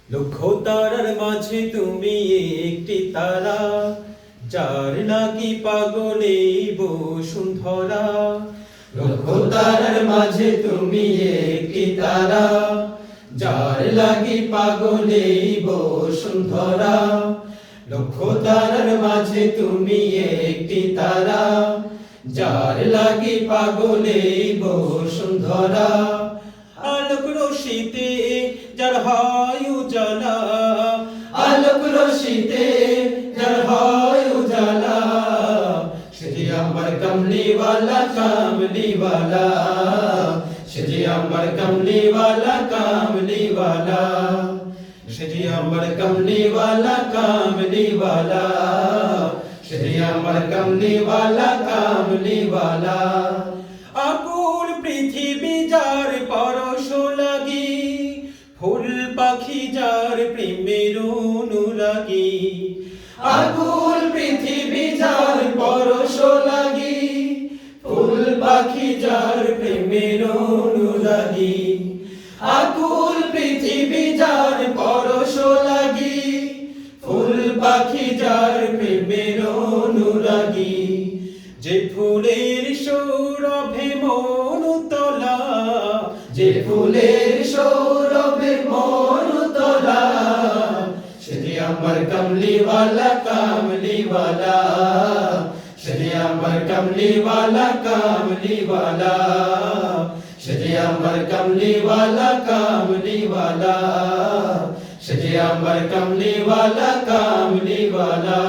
লক্ষ তারার মাঝে তুমি একটি তারা, যার নাকি পাগলে বসুন্ধরা। লক্ষ তারার মাঝে তুমি একটি তারা, যার লাগি পাগলে বসুন্ধরা। লক্ষ তারার মাঝে তুমি একটি তারা, যার লাগি পাগলে বসুন্ধরা। আলোক রশিতে যার হয় উজালা, আলোক রশিতে যার হয় উজালা। সে যে আমার কমলিওয়ালা কামলিওয়ালা, সে যে আমার কমলিওয়ালা কামলিওয়ালা, সে যে আমার কমলিওয়ালা কামলিওয়ালা, সে যে আমার কমলিওয়ালা কামলিওয়ালা। আকুল পৃথিবী যার পরশ লাগি, ফুল পাখি যার প্রেমের অনুরাগী। আকুল পৃথিবী যার পরশ লাগি, ফুল পাখি যার প্রেমের অনুরাগী। আকুল পৃথিবী যার পরশ লাগি, ফুল পাখি যার প্রেমের অনুরাগী। যে ফুলের সৌরভে মন তোলা, যে ফুলের সৌরভে মন তোলা। সে যে আমার কমলিওয়ালা কামলিওয়ালা, সে যে আমার কমলিওয়ালা কামলিওয়ালা, সে যে আমার কমলিওয়ালা কামলিওয়ালা, সে যে আমার কমলিওয়ালা কামলিওয়ালা।